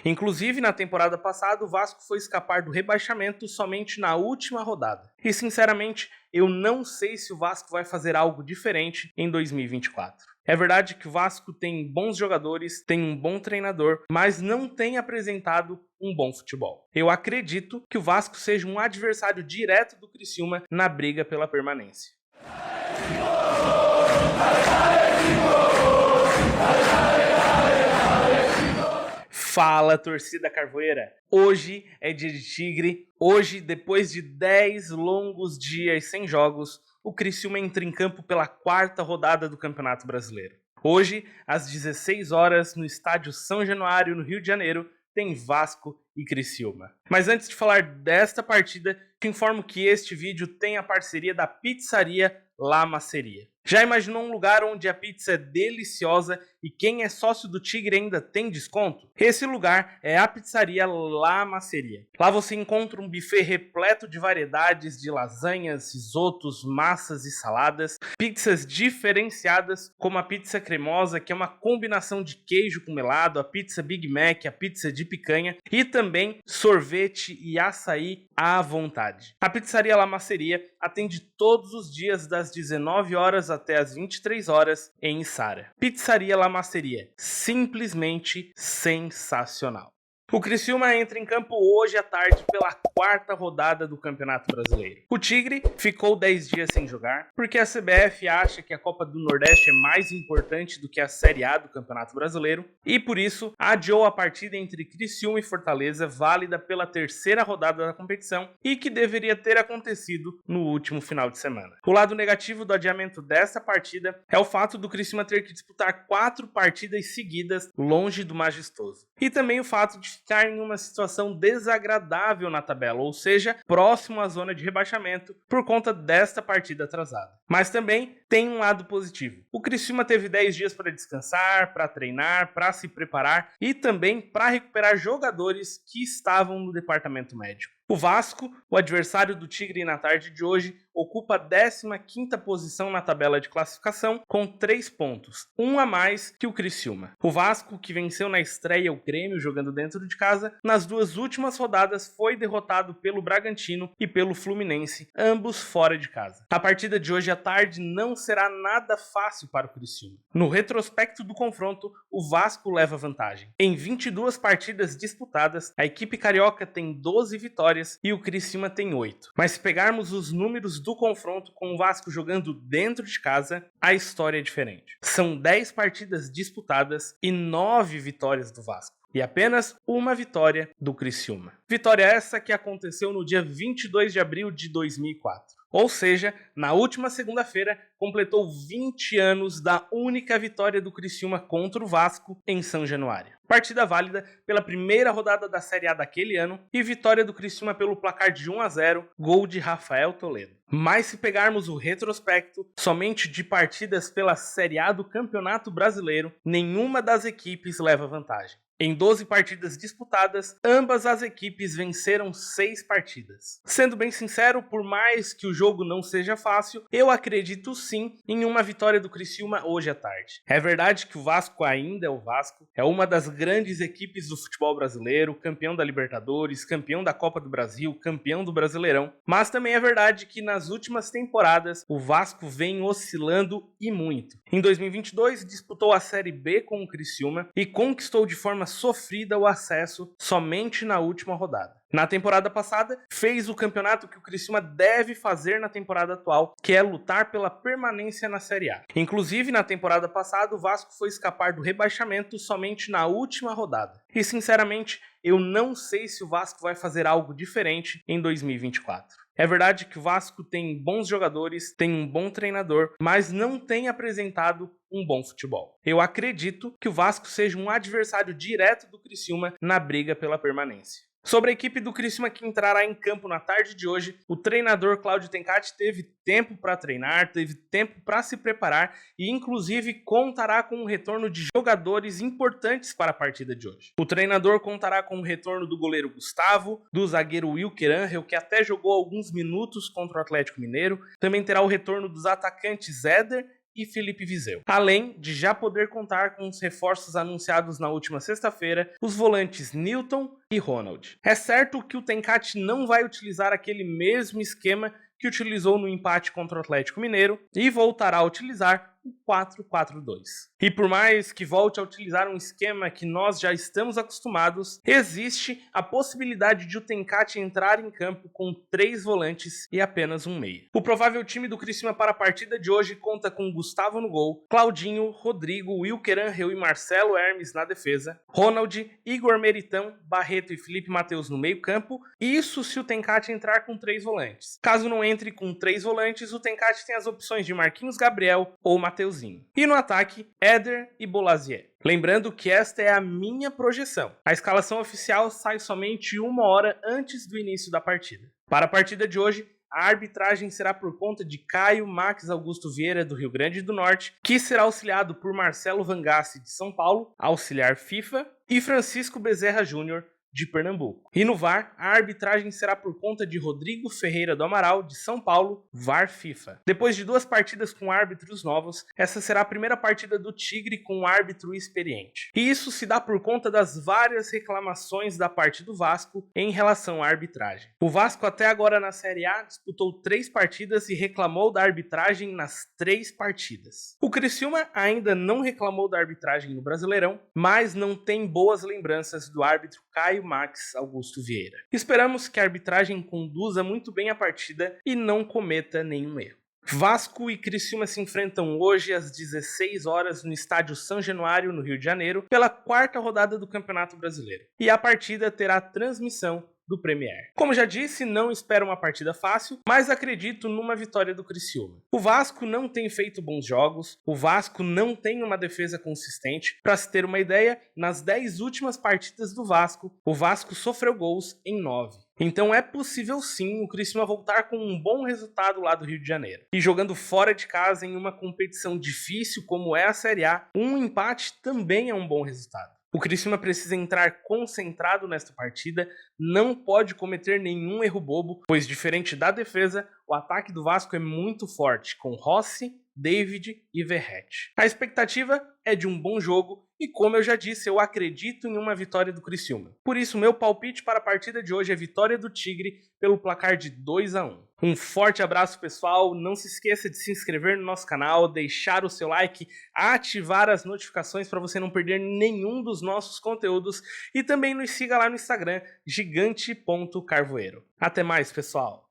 Inclusive, na temporada passada, o Vasco foi escapar do rebaixamento somente na última rodada. E, sinceramente, eu não sei se o Vasco vai fazer algo diferente em 2024. É verdade que o Vasco tem bons jogadores, tem um bom treinador, mas não tem apresentado um bom futebol. Eu acredito que o Vasco seja um adversário direto do Criciúma na briga pela permanência. Fala, torcida carvoeira! Hoje é dia de Tigre. Hoje, depois de 10 longos dias sem jogos, o Criciúma entra em campo pela 4ª rodada do Campeonato Brasileiro. Hoje, às 16 horas, no estádio São Januário, no Rio de Janeiro, tem Vasco e Criciúma. Mas antes de falar desta partida, te informo que este vídeo tem a parceria da pizzaria La Masseria. Já imaginou um lugar onde a pizza é deliciosa e quem é sócio do Tigre ainda tem desconto? Esse lugar é a pizzaria La Masseria. Lá você encontra um buffet repleto de variedades de lasanhas, risotos, massas e saladas, pizzas diferenciadas como a pizza cremosa, que é uma combinação de queijo com melado, a pizza Big Mac, a pizza de picanha e também sorvete e açaí à vontade. A pizzaria La Masseria atende todos os dias das 19 horas até as 23 horas em Içara. Pizzaria La Masseria, simplesmente sensacional. O Criciúma entra em campo hoje à tarde pela 4ª rodada do Campeonato Brasileiro. O Tigre ficou 10 dias sem jogar, porque a CBF acha que a Copa do Nordeste é mais importante do que a Série A do Campeonato Brasileiro, e por isso adiou a partida entre Criciúma e Fortaleza, válida pela 3ª rodada da competição, e que deveria ter acontecido no último final de semana. O lado negativo do adiamento dessa partida é o fato do Criciúma ter que disputar 4 partidas seguidas longe do majestoso. E também o fato de ficar em uma situação desagradável na tabela, ou seja, próximo à zona de rebaixamento por conta desta partida atrasada. Mas também tem um lado positivo. O Criciúma teve 10 dias para descansar, para treinar, para se preparar e também para recuperar jogadores que estavam no departamento médico. O Vasco, o adversário do Tigre na tarde de hoje, ocupa a 15ª posição na tabela de classificação com 3 pontos, um a mais que o Criciúma. O Vasco, que venceu na estreia o Grêmio jogando dentro de casa, nas 2 últimas rodadas foi derrotado pelo Bragantino e pelo Fluminense, ambos fora de casa. A partida de hoje à tarde não será nada fácil para o Criciúma. No retrospecto do confronto, o Vasco leva vantagem. Em 22 partidas disputadas, a equipe carioca tem 12 vitórias e o Criciúma tem 8. Mas se pegarmos os números do confronto com o Vasco jogando dentro de casa, a história é diferente. São 10 partidas disputadas e 9 vitórias do Vasco. E apenas uma vitória do Criciúma. Vitória essa que aconteceu no dia 22 de abril de 2004. Ou seja, na última segunda-feira, completou 20 anos da única vitória do Criciúma contra o Vasco em São Januário. Partida válida pela 1ª rodada da Série A daquele ano e vitória do Criciúma pelo placar de 1-0, gol de Rafael Toledo. Mas se pegarmos o retrospecto, somente de partidas pela Série A do Campeonato Brasileiro, nenhuma das equipes leva vantagem. Em 12 partidas disputadas, ambas as equipes venceram 6 partidas. Sendo bem sincero, por mais que o jogo não seja fácil, eu acredito sim em uma vitória do Criciúma hoje à tarde. É verdade que o Vasco ainda é o Vasco, é uma das grandes equipes do futebol brasileiro, campeão da Libertadores, campeão da Copa do Brasil, campeão do Brasileirão, mas também é verdade que nas últimas temporadas o Vasco vem oscilando e muito. Em 2022 disputou a Série B com o Criciúma e conquistou de forma sofrida o acesso somente na última rodada. Na temporada passada, fez o campeonato que o Criciúma deve fazer na temporada atual, que é lutar pela permanência na Série A. Inclusive, na temporada passada, o Vasco foi escapar do rebaixamento somente na última rodada. E, sinceramente, eu não sei se o Vasco vai fazer algo diferente em 2024. É verdade que o Vasco tem bons jogadores, tem um bom treinador, mas não tem apresentado um bom futebol. Eu acredito que o Vasco seja um adversário direto do Criciúma na briga pela permanência. Sobre a equipe do Criciúma que entrará em campo na tarde de hoje, o treinador Cláudio Tencati teve tempo para treinar, teve tempo para se preparar e inclusive contará com o retorno de jogadores importantes para a partida de hoje. O treinador contará com o retorno do goleiro Gustavo, do zagueiro Wilker Angel, que até jogou alguns minutos contra o Atlético Mineiro, também terá o retorno dos atacantes Éder e Felipe Viseu. Além de já poder contar com os reforços anunciados na última sexta-feira, os volantes Newton e Ronald. É certo que o Tencate não vai utilizar aquele mesmo esquema que utilizou no empate contra o Atlético Mineiro e voltará a utilizar o 4-4-2. E por mais que volte a utilizar um esquema que nós já estamos acostumados, existe a possibilidade de o Tencate entrar em campo com 3 volantes e apenas um meia. O provável time do Criciúma para a partida de hoje conta com Gustavo no gol, Claudinho, Rodrigo, Wilker Angel e Marcelo Hermes na defesa, Ronald, Igor Meritão, Barreto e Felipe Matheus no meio campo, isso se o Tencate entrar com 3 volantes. Caso não entre com 3 volantes, o Tencate tem as opções de Marquinhos Gabriel ou Mateuzinho. E no ataque, Éder e Bolazier. Lembrando que esta é a minha projeção. A escalação oficial sai somente 1 hora antes do início da partida. Para a partida de hoje, a arbitragem será por conta de Caio Max Augusto Vieira, do Rio Grande do Norte, que será auxiliado por Marcelo Vangassi, de São Paulo, auxiliar FIFA, e Francisco Bezerra Júnior, de Pernambuco. E no VAR, a arbitragem será por conta de Rodrigo Ferreira do Amaral, de São Paulo, VAR FIFA. Depois de 2 partidas com árbitros novos, essa será a primeira partida do Tigre com um árbitro experiente. E isso se dá por conta das várias reclamações da parte do Vasco em relação à arbitragem. O Vasco até agora na Série A disputou 3 partidas e reclamou da arbitragem nas 3 partidas. O Criciúma ainda não reclamou da arbitragem no Brasileirão, mas não tem boas lembranças do árbitro Caio Max Augusto Vieira. Esperamos que a arbitragem conduza muito bem a partida e não cometa nenhum erro. Vasco e Criciúma se enfrentam hoje às 16 horas no estádio São Januário, no Rio de Janeiro, pela 4ª rodada do Campeonato Brasileiro. E a partida terá transmissão do Premier. Como já disse, não espero uma partida fácil, mas acredito numa vitória do Criciúma. O Vasco não tem feito bons jogos, o Vasco não tem uma defesa consistente. Para se ter uma ideia, nas 10 últimas partidas do Vasco, o Vasco sofreu gols em 9. Então é possível sim o Criciúma voltar com um bom resultado lá do Rio de Janeiro. E jogando fora de casa em uma competição difícil como é a Série A, um empate também é um bom resultado. O Criciúma precisa entrar concentrado nesta partida, não pode cometer nenhum erro bobo, pois diferente da defesa, o ataque do Vasco é muito forte, com Rossi, David e Verratti. A expectativa é de um bom jogo e, como eu já disse, eu acredito em uma vitória do Criciúma. Por isso, meu palpite para a partida de hoje é vitória do Tigre pelo placar de 2-1. Um forte abraço, pessoal. Não se esqueça de se inscrever no nosso canal, deixar o seu like, ativar as notificações para você não perder nenhum dos nossos conteúdos e também nos siga lá no Instagram, gigante.carvoeiro. Até mais, pessoal!